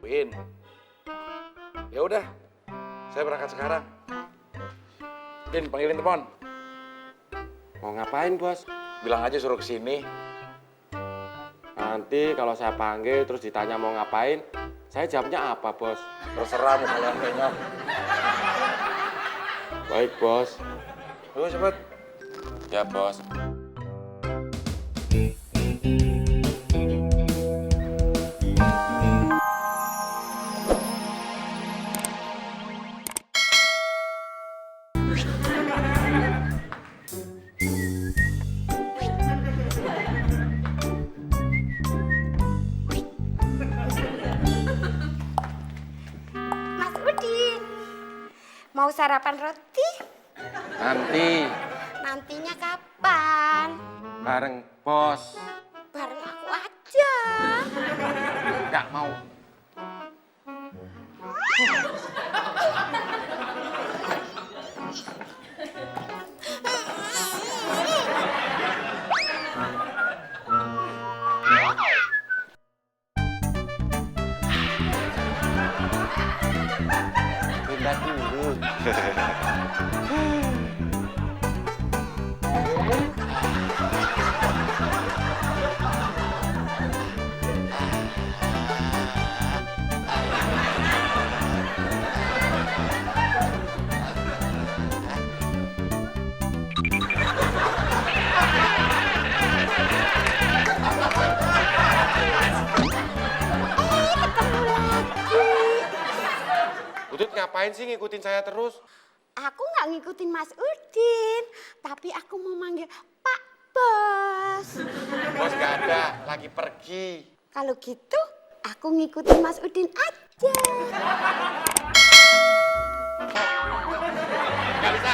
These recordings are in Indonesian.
rapiin. Ya udah, saya berangkat sekarang. Din, panggilin telepon. Mau ngapain, Bos? Bilang aja suruh kesini. Nanti kalau saya panggil terus ditanya mau ngapain, saya jawabnya apa, Bos? Terserah mau kalian penyok. Baik, Bos. Ayo cepet. Ya, Bos. Mas Udin, mau sarapan roti? Nanti Nantinya kapan? bareng Bos. Bareng aku aja. Nggak mau. Pindah dulu. Udut ngapain sih ngikutin saya terus? Aku nggak ngikutin Mas Udin, tapi aku mau manggil Pak Bos. Bos nggak ada, lagi pergi. Kalau gitu, aku ngikutin Mas Udin aja. Nggak bisa.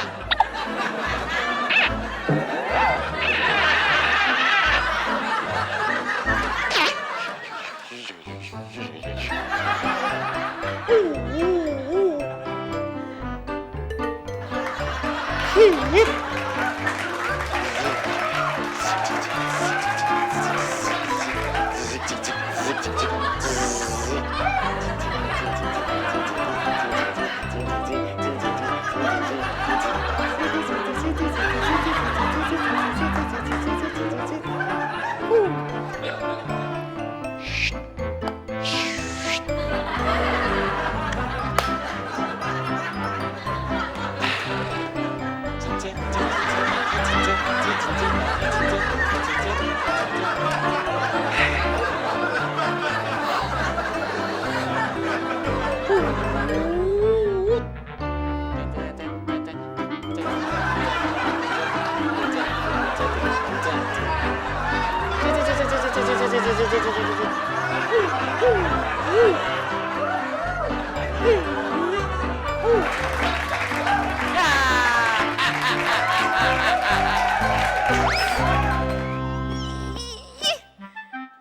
Ih,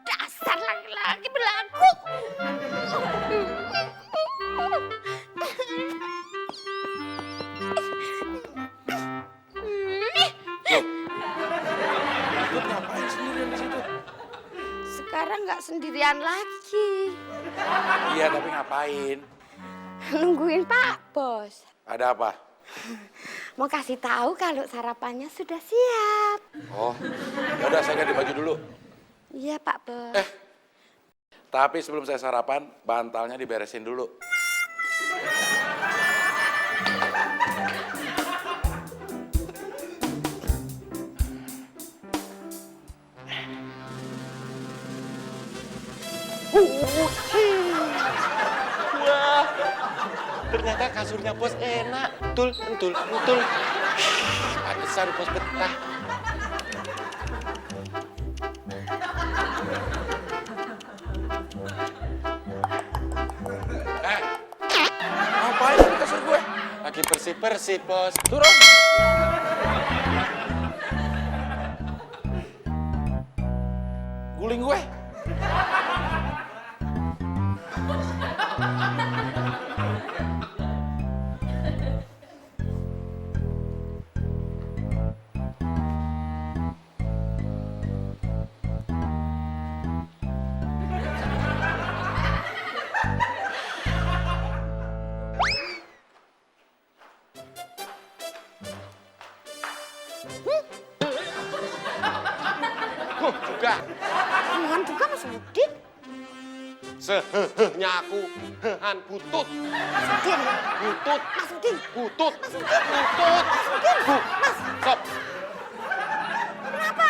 dasar laki-laki berlaku. Udut ngapain sendirian di situ? Sekarang nggak sendirian lagi. Iya, tapi ngapain? Nungguin Pak Bos. Ada apa? Mau kasih tahu kalau sarapannya sudah siap. Oh, ya udah saya ganti baju dulu. Iya Pak Bos. Tapi sebelum saya sarapan, bantalnya diberesin dulu. Wah, ternyata kasurnya Bos enak. Entul. Pantesan Bos betah. Ngapain di kasur gue? Lagi bersih-bersih, Bos. Turun. Guling gue. juga. Hehan juga Mas Udin. Sehehnya aku hehan butut. Mas Udin. Butut. Mas Udin. Butut. Mas Udin. Butut. Mas Udin. Mas, Stop. kenapa?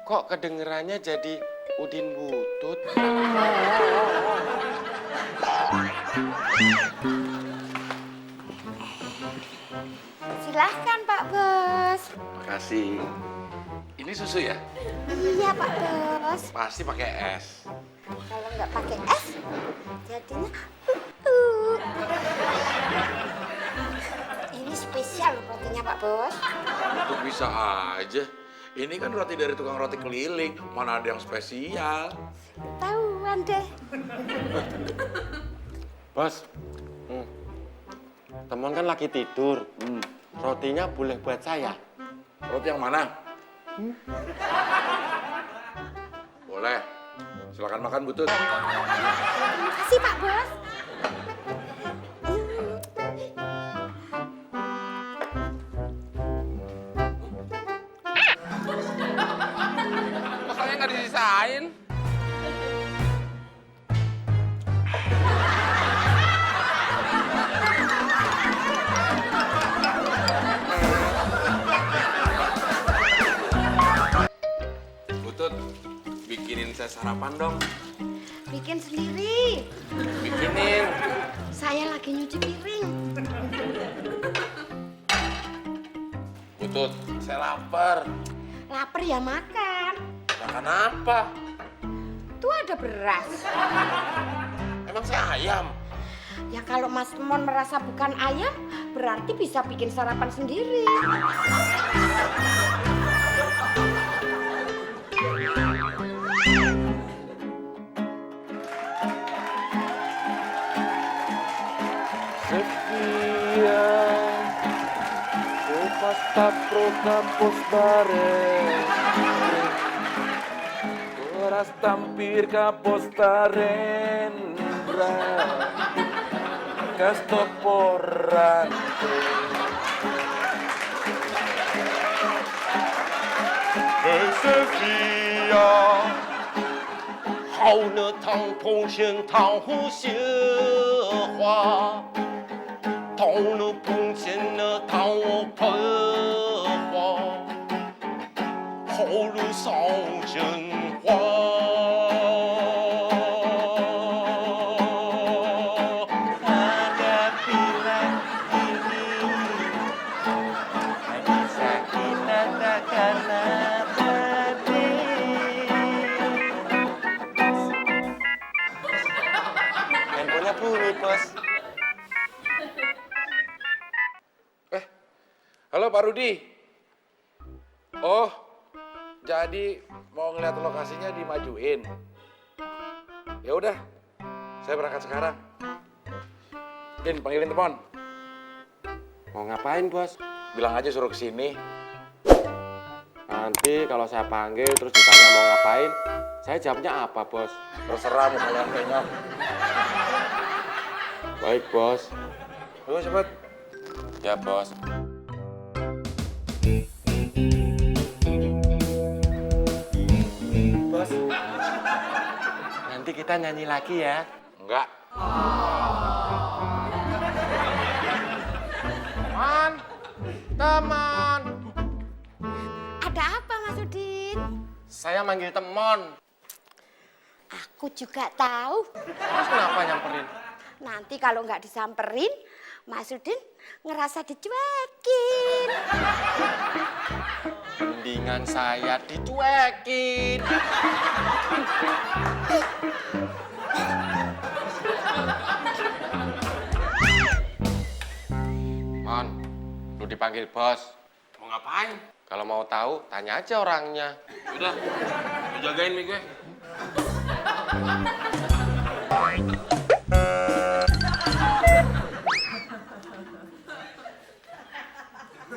Kok kedengerannya jadi Udin butut? Silahkan Pak Bos. Makasih. Ini susu ya? Iya Pak Bos. Pasti pakai es. Kalau nggak pakai es, jadinya uh. Ini spesial rotinya Pak Bos. Itu bisa aja. Ini kan roti dari tukang roti keliling. Mana ada yang spesial? Tahuan deh. Bos, teman kan lagi tidur. Rotinya boleh buat saya. Roti yang mana? Boleh. Silakan makan, Butut. Terima kasih Pak Bos. Kok saya nggak disisain? Butut, bikinin saya sarapan dong. Bikin sendiri. Bikinin. Saya lagi nyuci piring. Butut, saya lapar. Lapar ya makan. Makan apa? Tuh ada beras. Emang saya ayam? Ya kalau Mas Mon merasa bukan ayam, berarti bisa bikin sarapan sendiri. Sekian, kupas tapro kapus bareng. Horas tampir kapos tarendra Casto porrante Sekian, 好了唐同生唐湖雪花，到了碰见了唐我喷花，好如烧真花。Handphonenya bunyi, Bos. Halo Pak Rudi. Oh, jadi mau ngeliat lokasinya dimajuin. Ya udah, saya berangkat sekarang. Din, panggilin telepon. Mau ngapain, Bos? Bilang aja suruh kesini. Nanti kalau saya panggil terus ditanya mau ngapain, saya jawabnya apa, Bos? Terserah mau kalian penyok. Baik, Bos. Ayo cepet. Ya, Bos. Bos, nanti kita nyanyi lagi ya. Enggak. Teman. Ada apa Mas Udin? Saya manggil temon. Aku juga tahu. Terus kenapa nyamperin? Nanti kalau nggak disamperin, Mas Udin ngerasa dicuekin. Mendingan saya dicuekin. Mon, lu dipanggil bos. Mau ngapain? Kalau mau tahu, tanya aja orangnya. Udah, lu jagain mie gue.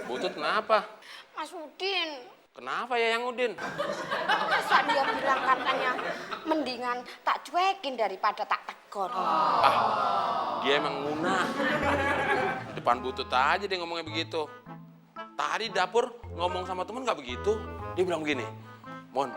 Butut kenapa? Mas Udin, Kenapa ya yang Udin? masa dia bilang katanya mendingan tak cuekin daripada tak tegur. Dia emang nguna. Depan Butut aja dia ngomongnya begitu. Tadi dapur ngomong sama temen gak begitu. Dia bilang begini, Mon.